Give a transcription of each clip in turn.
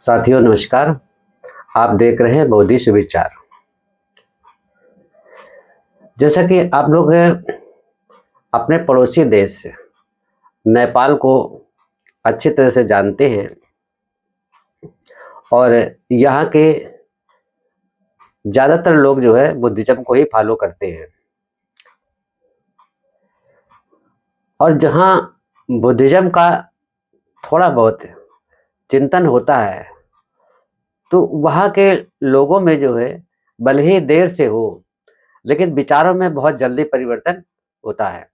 साथियों नमस्कार। आप देख रहे हैं बौद्धिक विचार। जैसा कि आप लोग अपने पड़ोसी देश नेपाल को अच्छी तरह से जानते हैं और यहाँ के ज़्यादातर लोग जो है बुद्धिज्म को ही फॉलो करते हैं। और जहाँ बुद्धिज्म का थोड़ा बहुत चिंतन होता है तो वहाँ के लोगों में जो है भले ही देर से हो लेकिन विचारों में बहुत जल्दी परिवर्तन होता है।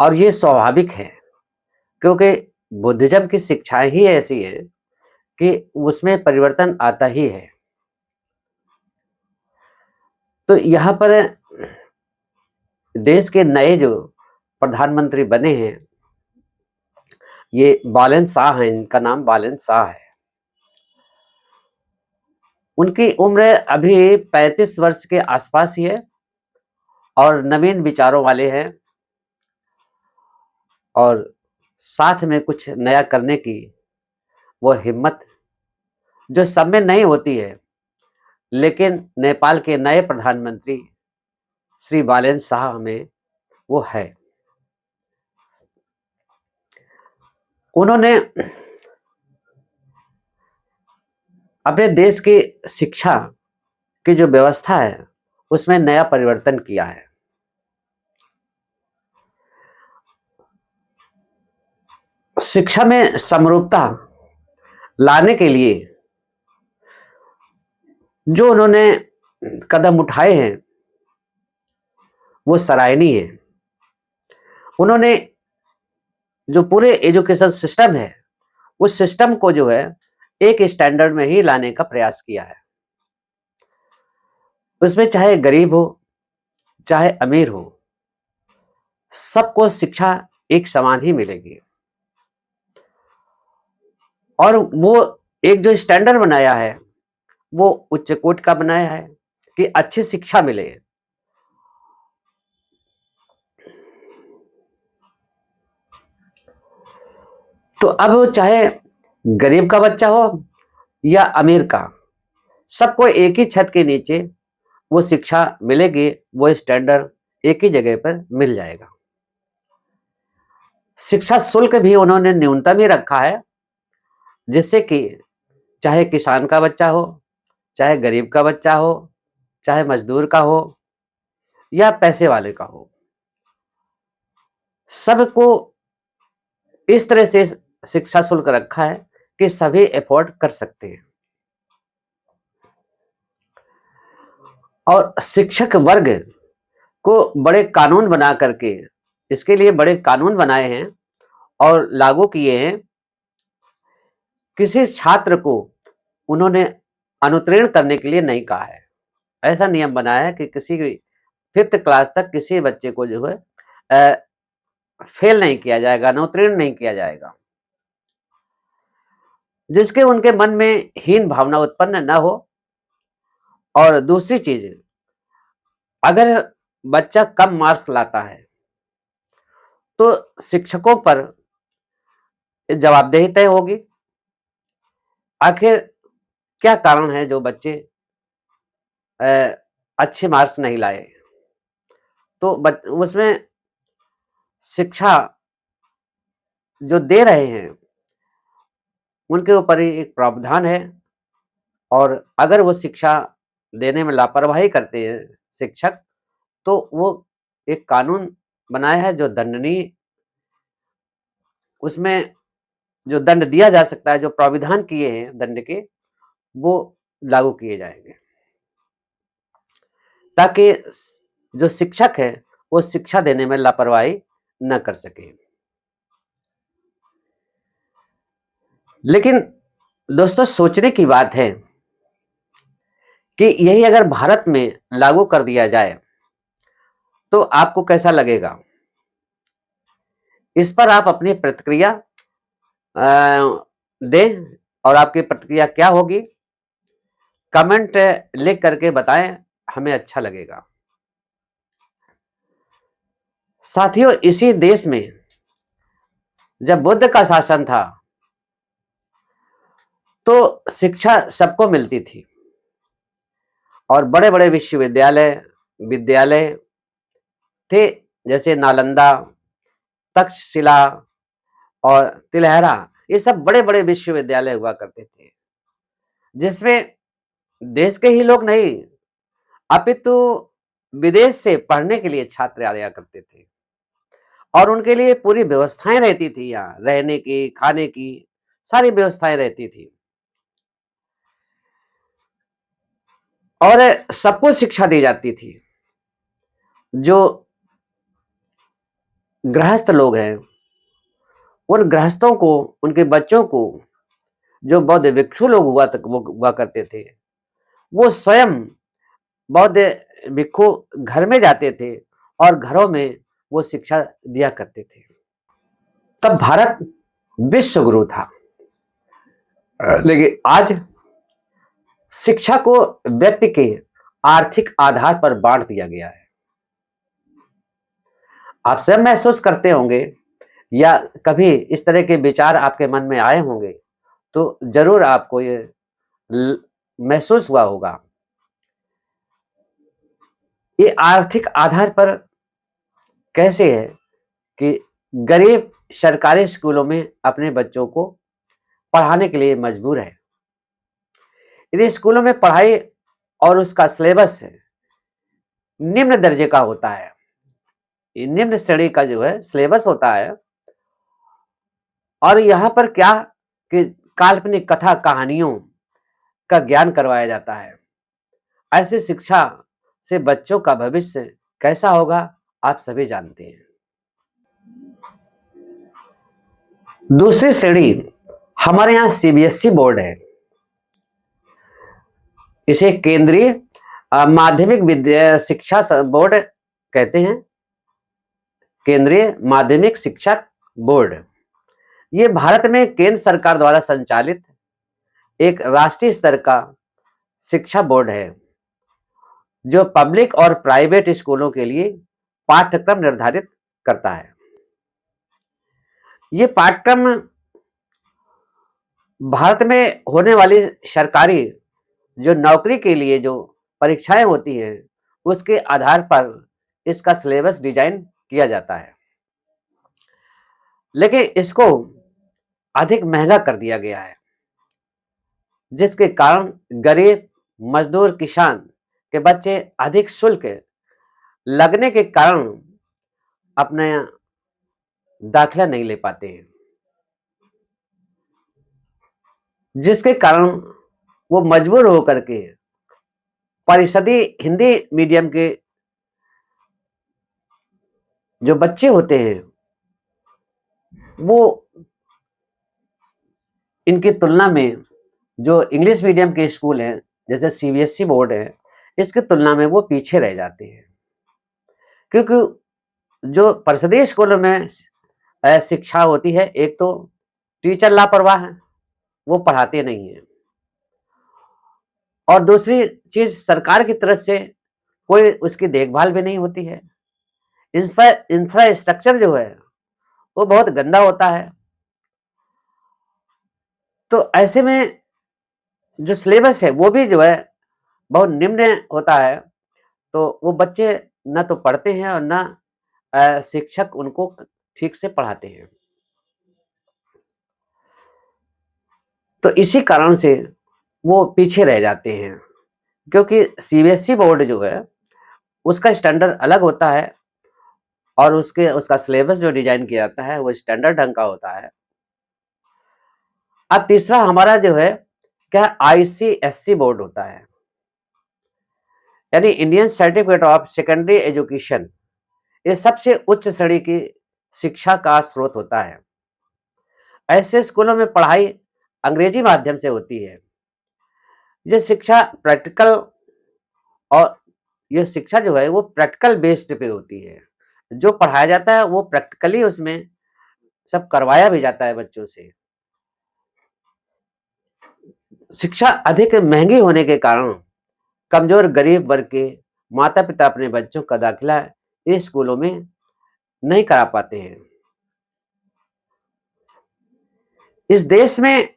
और ये स्वाभाविक है क्योंकि बुद्धिज्म की शिक्षाएं ही ऐसी हैं कि उसमें परिवर्तन आता ही है। तो यहाँ पर देश के नए जो प्रधानमंत्री बने हैं ये बालन शाह हैं, इनका नाम बालन शाह है। उनकी उम्र अभी 35 वर्ष के आसपास ही है और नवीन विचारों वाले हैं और साथ में कुछ नया करने की वो हिम्मत जो सब में नहीं होती है, लेकिन नेपाल के नए प्रधानमंत्री श्री बालन शाह में वो है। उन्होंने अपने देश की शिक्षा की जो व्यवस्था है उसमें नया परिवर्तन किया है। शिक्षा में समरूपता लाने के लिए जो उन्होंने कदम उठाए हैं वो सराहनीय है। उन्होंने जो पूरे एजुकेशन सिस्टम है उस सिस्टम को जो है एक स्टैंडर्ड में ही लाने का प्रयास किया है। उसमें चाहे गरीब हो चाहे अमीर हो सबको शिक्षा एक समान ही मिलेगी। और वो एक जो स्टैंडर्ड बनाया है वो उच्च कोटि का बनाया है कि अच्छी शिक्षा मिले। तो अब चाहे गरीब का बच्चा हो या अमीर का, सबको एक ही छत के नीचे वो शिक्षा मिलेगी, वो स्टैंडर्ड एक ही जगह पर मिल जाएगा। शिक्षा शुल्क भी उन्होंने न्यूनतम ही रखा है जिससे कि चाहे किसान का बच्चा हो चाहे गरीब का बच्चा हो चाहे मजदूर का हो या पैसे वाले का हो, सबको इस तरह से शिक्षा शुल्क रखा है कि सभी अफोर्ड कर सकते हैं। और शिक्षक वर्ग को बड़े कानून बना करके इसके लिए बड़े कानून बनाए हैं और लागू किए हैं। किसी छात्र को उन्होंने अनुत्तीर्ण करने के लिए नहीं कहा है। ऐसा नियम बनाया है कि किसी भी 5th क्लास तक किसी बच्चे को जो है फेल नहीं किया जाएगा, अनुत्तीर्ण नहीं किया जाएगा, जिसके उनके मन में हीन भावना उत्पन्न न हो। और दूसरी चीज, अगर बच्चा कम मार्क्स लाता है तो शिक्षकों पर जवाबदेही तय होगी। आखिर क्या कारण है जो बच्चे अच्छे मार्क्स नहीं लाए, तो उसमें शिक्षा जो दे रहे हैं उनके ऊपर ही एक प्रावधान है। और अगर वो शिक्षा देने में लापरवाही करते हैं शिक्षक, तो वो एक कानून बनाया है जो दंडनीय, उसमें जो दंड दिया जा सकता है, जो प्राविधान किए हैं दंड के, वो लागू किए जाएंगे ताकि जो शिक्षक है वो शिक्षा देने में लापरवाही न कर सके। लेकिन दोस्तों सोचने की बात है कि यही अगर भारत में लागू कर दिया जाए तो आपको कैसा लगेगा? इस पर आप अपनी प्रतिक्रिया दें और आपकी प्रतिक्रिया क्या होगी कमेंट लिख करके बताएं, हमें अच्छा लगेगा। साथियों, इसी देश में जब बुद्ध का शासन था तो शिक्षा सबको मिलती थी और बड़े-बड़े विद्यालय थे, जैसे नालंदा, तक्षशिला और तिलहरा, ये सब बड़े-बड़े विश्वविद्यालय हुआ करते थे, जिसमें देश के ही लोग नहीं, अपितु विदेश से पढ़ने के लिए छात्र आया करते थे और उनके लिए पूरी व्यवस्थाएँ रहती थी यहाँ, रहने की, खाने की, सारी व्यवस्थाएँ रहती थी और सबको शिक्षा दी जाती थी। जो गृहस्थ लोग हैं, उन गृहस्थों को, उनके बच्चों को, जो बौद्ध भिक्षु लोग हुआ करते थे, वो स्वयं बौद्ध भिक्षु घर में जाते थे और घरों में वो शिक्षा दिया करते थे। तब भारत विश्व गुरु था। लेकिन आज शिक्षा को व्यक्ति के आर्थिक आधार पर बांट दिया गया है। आप स्वयं महसूस करते होंगे या कभी इस तरह के विचार आपके मन में आए होंगे, तो जरूर आपको ये महसूस हुआ होगा। ये आर्थिक आधार पर कैसे है कि गरीब सरकारी स्कूलों में अपने बच्चों को पढ़ाने के लिए मजबूर है। यदि स्कूलों में पढ़ाई और उसका सिलेबस निम्न दर्जे का होता है, ये निम्न श्रेणी का जो है सिलेबस होता है और यहाँ पर क्या कि काल्पनिक कथा कहानियों का ज्ञान करवाया जाता है। ऐसी शिक्षा से बच्चों का भविष्य कैसा होगा, आप सभी जानते हैं। दूसरी श्रेणी हमारे यहाँ सीबीएसई बोर्ड है। इसे केंद्रीय माध्यमिक विद्या शिक्षा बोर्ड कहते हैं, केंद्रीय माध्यमिक शिक्षा बोर्ड। ये भारत में केंद्र सरकार द्वारा संचालित एक राष्ट्रीय स्तर का शिक्षा बोर्ड है, जो पब्लिक और प्राइवेट स्कूलों के लिए पाठ्यक्रम निर्धारित करता है। ये पाठ्यक्रम भारत में होने वाली सरकारी जो नौकरी के लिए जो परीक्षाएं होती हैं, उसके आधार पर इसका सिलेबस डिजाइन किया जाता है। लेकिन इसको अधिक महंगा कर दिया गया है, जिसके कारण गरीब, मजदूर, किसान के बच्चे अधिक शुल्क लगने के कारण अपने दाखिला नहीं ले पाते हैं, जिसके कारण वो मजबूर होकर के परिषदी हिंदी मीडियम के जो बच्चे होते हैं, वो इनकी तुलना में जो इंग्लिश मीडियम के स्कूल हैं, जैसे सीबीएसई बोर्ड है, इसकी तुलना में वो पीछे रह जाते हैं, क्योंकि जो परिषदीय स्कूलों में शिक्षा होती है, एक तो टीचर लापरवाह है, वो पढ़ाते नहीं है, और दूसरी चीज सरकार की तरफ से कोई उसकी देखभाल भी नहीं होती है। इंफ्रास्ट्रक्चर जो है वो बहुत गंदा होता है। तो ऐसे में जो सिलेबस है वो भी जो है बहुत निम्न होता है, तो वो बच्चे न तो पढ़ते हैं और न शिक्षक उनको ठीक से पढ़ाते हैं। तो इसी कारण से वो पीछे रह जाते हैं, क्योंकि सीबीएसई बोर्ड जो है उसका स्टैंडर्ड अलग होता है और उसका सिलेबस जो डिजाइन किया जाता है वो स्टैंडर्ड ढंग का होता है। अब तीसरा हमारा जो है क्या, आईसीएससी बोर्ड होता है, यानी Indian certificate of secondary education. ये सबसे उच्च श्रेणी की शिक्षा का स्रोत होता है। ऐसे स्कूलों में पढ़ाई अंग्रेजी माध्यम से होती है। ये शिक्षा प्रैक्टिकल और ये शिक्षा जो है वो प्रैक्टिकल बेस्ड पे होती है। जो पढ़ाया जाता है वो प्रैक्टिकली उसमें सब करवाया भी जाता है बच्चों से। शिक्षा अधिक महंगी होने के कारण कमजोर गरीब वर्ग के माता पिता अपने बच्चों का दाखिला इस स्कूलों में नहीं करा पाते हैं। इस देश में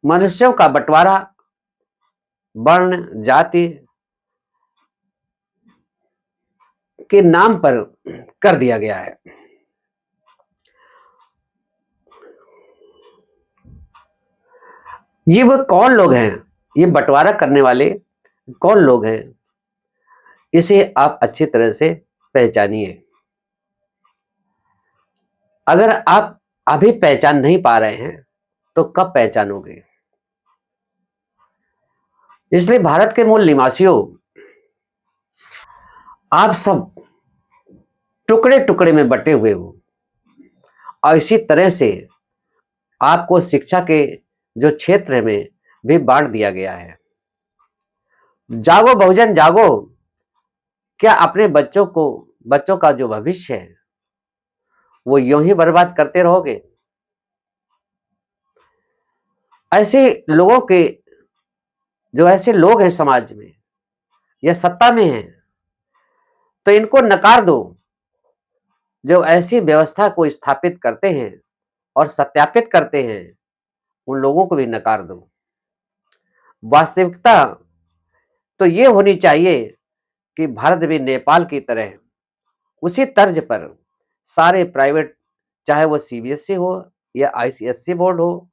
मनुष्यों का बंटवारा वर्ण, जाति के नाम पर कर दिया गया है। ये वो कौन लोग हैं? ये बंटवारा करने वाले कौन लोग हैं? इसे आप अच्छी तरह से पहचानिए। अगर आप अभी पहचान नहीं पा रहे हैं तो कब पहचानोगे? इसलिए भारत के मूल निवासियों, आप सब टुकड़े टुकड़े में बटे हुए हो और इसी तरह से आपको शिक्षा के जो क्षेत्र में भी बांट दिया गया है। जागो बहुजन जागो। क्या अपने बच्चों का जो भविष्य है वो यूं ही बर्बाद करते रहोगे? ऐसे लोगों के जो ऐसे लोग हैं समाज में या सत्ता में हैं, तो इनको नकार दो। जो ऐसी व्यवस्था को स्थापित करते हैं और सत्यापित करते हैं, उन लोगों को भी नकार दो। वास्तविकता तो ये होनी चाहिए कि भारत भी नेपाल की तरह उसी तर्ज पर सारे प्राइवेट, चाहे वो सीबीएसई हो या आईसीएसई बोर्ड हो,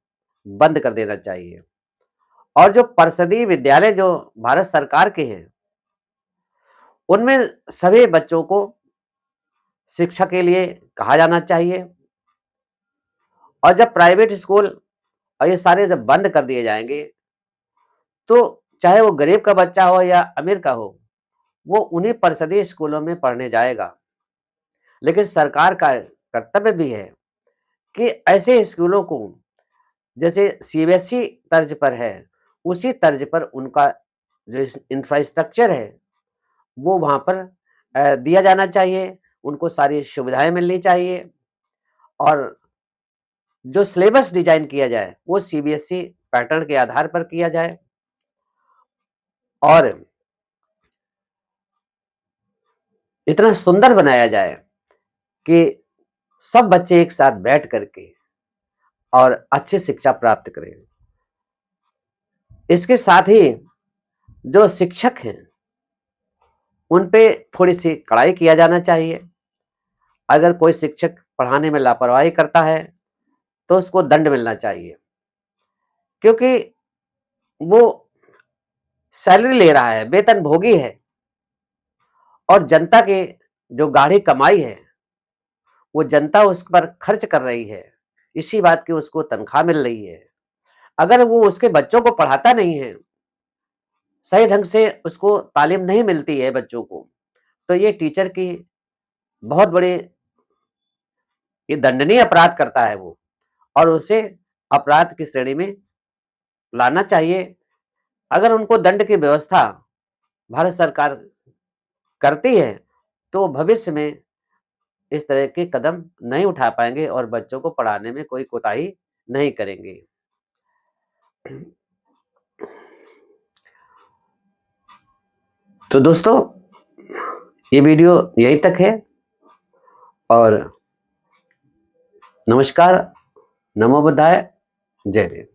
बंद कर देना चाहिए। और जो परिषदीय विद्यालय जो भारत सरकार के हैं, उनमें सभी बच्चों को शिक्षा के लिए कहा जाना चाहिए। और जब प्राइवेट स्कूल और ये सारे जब बंद कर दिए जाएंगे, तो चाहे वो गरीब का बच्चा हो या अमीर का हो, वो उन्हीं परिषदीय स्कूलों में पढ़ने जाएगा। लेकिन सरकार का कर्तव्य भी है कि ऐसे स्कूलों को जैसे सीबीएसई तर्ज पर है, उसी तर्ज पर उनका जो इंफ्रास्ट्रक्चर है वो वहाँ पर दिया जाना चाहिए। उनको सारी सुविधाएं मिलनी चाहिए और जो सिलेबस डिजाइन किया जाए वो सीबीएसई पैटर्न के आधार पर किया जाए और इतना सुंदर बनाया जाए कि सब बच्चे एक साथ बैठ करके और अच्छी शिक्षा प्राप्त करें। इसके साथ ही जो शिक्षक हैं उन पे थोड़ी सी कड़ाई किया जाना चाहिए। अगर कोई शिक्षक पढ़ाने में लापरवाही करता है तो उसको दंड मिलना चाहिए, क्योंकि वो सैलरी ले रहा है, वेतन भोगी है और जनता के जो गाढ़ी कमाई है वो जनता उस पर खर्च कर रही है। इसी बात की उसको तनख्वाह मिल रही है। अगर वो उसके बच्चों को पढ़ाता नहीं है, सही ढंग से उसको तालीम नहीं मिलती है बच्चों को, तो ये टीचर की बहुत बड़ी ये दंडनीय अपराध करता है वो, और उसे अपराध की श्रेणी में लाना चाहिए। अगर उनको दंड की व्यवस्था भारत सरकार करती है तो भविष्य में इस तरह के कदम नहीं उठा पाएंगे और बच्चों को पढ़ाने में कोई कोताही नहीं करेंगे। तो दोस्तों, ये वीडियो यहीं तक है और नमस्कार, नमो बुद्धाय, जय हिंद।